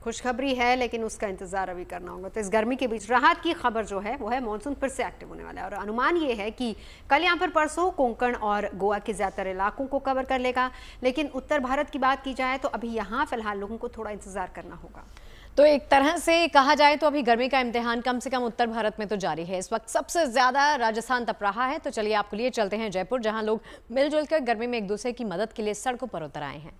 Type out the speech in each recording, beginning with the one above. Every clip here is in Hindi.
खुशखबरी है, लेकिन उसका इंतजार अभी करना होगा। तो इस गर्मी के बीच राहत की खबर जो है वो है मॉनसून फिर से एक्टिव होने वाला है और अनुमान ये है कि कल यहाँ पर परसों कोंकण और गोवा के ज्यादातर इलाकों को कवर कर लेगा। लेकिन उत्तर भारत की बात की जाए तो अभी यहाँ फिलहाल लोगों को थोड़ा इंतजार करना होगा। तो एक तरह से कहा जाए तो अभी गर्मी का इम्तिहान कम से कम उत्तर भारत में तो जारी है। इस वक्त सबसे ज्यादा राजस्थान तप रहा है। तो चलिए आपको लिए चलते हैं जयपुर, जहां लोग मिलजुल कर गर्मी में एक दूसरे की मदद के लिए सड़कों पर उतर आए हैं।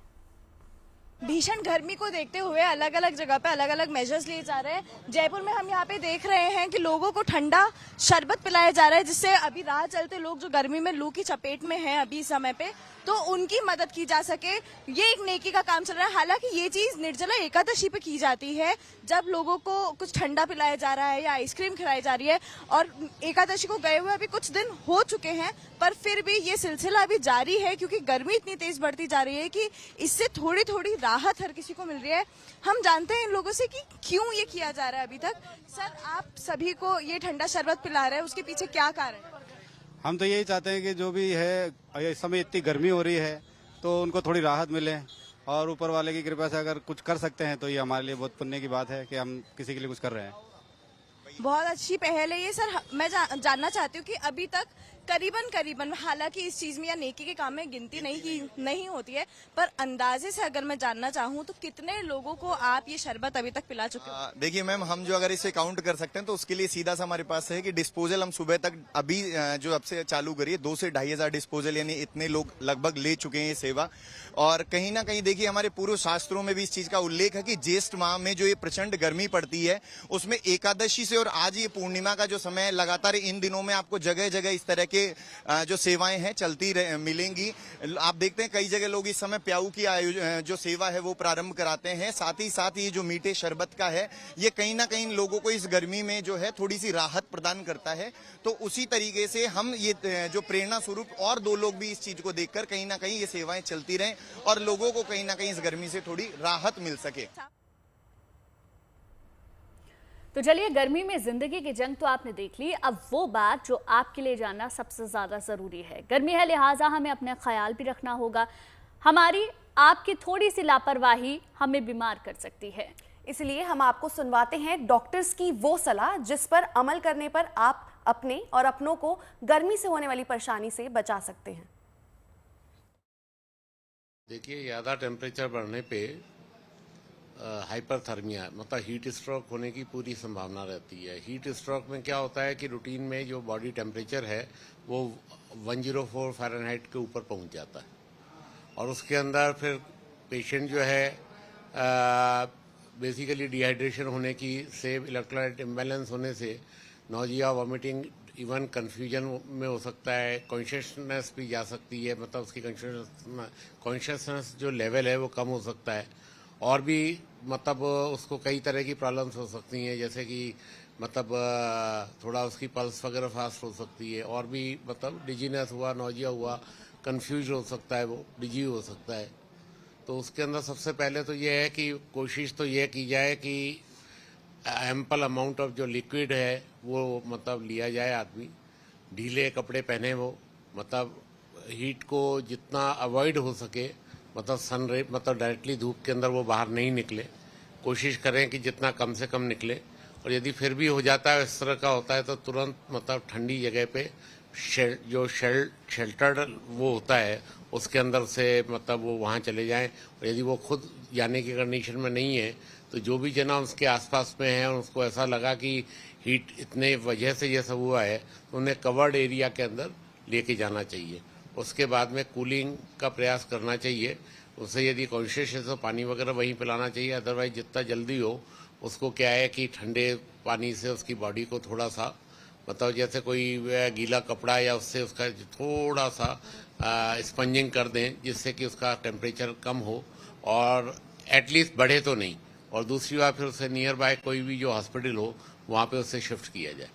भीषण गर्मी को देखते हुए अलग अलग जगह पे अलग अलग मेजर्स लिए जा रहे हैं। जयपुर में हम यहाँ पे देख रहे हैं कि लोगों को ठंडा शरबत पिलाया जा रहा है, जिससे अभी राह चलते लोग जो गर्मी में लू की चपेट में हैं अभी समय पे, तो उनकी मदद की जा सके। ये एक नेकी का काम चल रहा है। हालांकि ये चीज निर्जला एकादशी पे की जाती है, जब लोगों को कुछ ठंडा पिलाया जा रहा है या आइसक्रीम खिलाई जा रही है। और एकादशी को गए हुए अभी कुछ दिन हो चुके हैं, पर फिर भी ये सिलसिला अभी जारी है, क्योंकि गर्मी इतनी तेज बढ़ती जा रही है कि इससे थोड़ी थोड़ी राहत हर किसी को मिल रही है। हम जानते हैं इन लोगों से कि क्यों ये किया जा रहा है अभी तक। सर, आप सभी को ये ठंडा शरबत पिला रहे हैं, उसके पीछे क्या कारण है? हम तो यही चाहते हैं कि जो भी है, इस समय इतनी गर्मी हो रही है तो उनको थोड़ी राहत मिले, और ऊपर वाले की कृपा से अगर कुछ कर सकते हैं तो ये हमारे लिए बहुत पुण्य की बात है कि हम किसी के लिए कुछ कर रहे हैं। बहुत अच्छी पहल है ये। सर, मैं जानना चाहती हूँ कि अभी तक करीबन, हालांकि इस चीज में या नेकी के काम में गिनती नहीं होती है, पर अंदाजे से अगर मैं जानना चाहूँ तो कितने लोगों को आप ये शरबत अभी तक पिला चुके हो? देखिए मैम, हम जो अगर इसे काउंट कर सकते हैं तो उसके लिए सीधा सा हमारे पास है कि डिस्पोजल हम सुबह तक अभी जो अब से चालू करिए 2 से 2,500 डिस्पोजल, यानी इतने लोग लगभग ले चुके हैं ये सेवा। और कहीं ना कहीं देखिए हमारे पूर्व शास्त्रों में भी इस चीज का उल्लेख है कि ज्येष्ठ माह में जो ये प्रचंड गर्मी पड़ती है उसमें एकादशी से और आज ये पूर्णिमा का जो समय है, लगातार इन दिनों में आपको जगह जगह इस तरह के जो सेवाएं हैं चलती मिलेंगी। आप देखते हैं कई जगह लोग इस समय प्याऊ की जो सेवा है वो प्रारंभ कराते हैं। साथ ही साथ ये जो मीठे शरबत का है, ये कहीं ना कहीं लोगों को इस गर्मी में जो है थोड़ी सी राहत प्रदान करता है। तो उसी तरीके से हम ये जो प्रेरणा स्वरूप और 2 लोग भी इस चीज को देखकर कहीं ना कहीं ये सेवाएं चलती रहें और लोगों को कहीं ना कहीं इस गर्मी से थोड़ी राहत मिल सके। तो चलिए, गर्मी में जिंदगी की जंग तो आपने देख ली। अब वो बात जो आपके लिए जानना सबसे ज्यादा जरूरी है। गर्मी है, लिहाजा हमें अपना ख्याल भी रखना होगा। हमारी आपकी थोड़ी सी लापरवाही हमें बीमार कर सकती है। इसलिए हम आपको सुनवाते हैं डॉक्टर्स की वो सलाह जिस पर अमल करने पर आप अपने और अपनों को गर्मी से होने वाली परेशानी से बचा सकते हैं। देखिए, ज़्यादा टेम्परेचर बढ़ने पे हाइपरथर्मिया मतलब हीट स्ट्रोक होने की पूरी संभावना रहती है। हीट स्ट्रोक में क्या होता है कि रूटीन में जो बॉडी टेम्परेचर है वो 104 फ़ारेनहाइट के ऊपर पहुंच जाता है, और उसके अंदर फिर पेशेंट जो है बेसिकली डिहाइड्रेशन होने की से, इलेक्ट्रोलाइट इम्बैलेंस होने से नौजिया, वॉमिटिंग, इवन कन्फ्यूजन में हो सकता है। कॉन्शियसनेस भी जा सकती है, मतलब उसकी कॉन्शियसनेस जो लेवल है वो कम हो सकता है। और भी मतलब उसको कई तरह की प्रॉब्लम्स हो सकती हैं, जैसे कि मतलब थोड़ा उसकी पल्स वगैरह फास्ट हो सकती है। और भी मतलब डिजीनेस हुआ, नौजिया हुआ, कंफ्यूज हो सकता है, वो डिजी हो सकता है। तो उसके अंदर सबसे पहले तो ये है कि कोशिश तो ये की जाए कि एम्पल अमाउंट ऑफ जो लिक्विड है वो मतलब लिया जाए। आदमी ढीले कपड़े पहने, वो मतलब हीट को जितना अवॉइड हो सके, मतलब सन रे मतलब डायरेक्टली धूप के अंदर वो बाहर नहीं निकले। कोशिश करें कि जितना कम से कम निकले। और यदि फिर भी हो जाता है, इस तरह का होता है, तो तुरंत मतलब ठंडी जगह पे जो शेल्टर्ड वो होता है उसके अंदर से मतलब वो वहाँ चले जाएं। और यदि वो खुद जाने की कंडीशन में नहीं है तो जो भी जना उसके आसपास में है, उसको ऐसा लगा कि हीट इतने वजह से ये सब हुआ है, तो उन्हें कवर्ड एरिया के अंदर लेके जाना चाहिए। उसके बाद में कूलिंग का प्रयास करना चाहिए। उसे यदि कॉन्शियस है तो पानी वगैरह वहीं पिलाना चाहिए। अदरवाइज जितना जल्दी हो उसको क्या है कि ठंडे पानी से उसकी बॉडी को थोड़ा सा मतलब जैसे कोई गीला कपड़ा या उससे उसका थोड़ा सा स्पंजिंग कर दें, जिससे कि उसका टेम्परेचर कम हो और एटलीस्ट बढ़े तो नहीं। और दूसरी बात फिर उसे नियर बाय कोई भी जो हॉस्पिटल हो वहाँ पे उसे शिफ्ट किया जाए।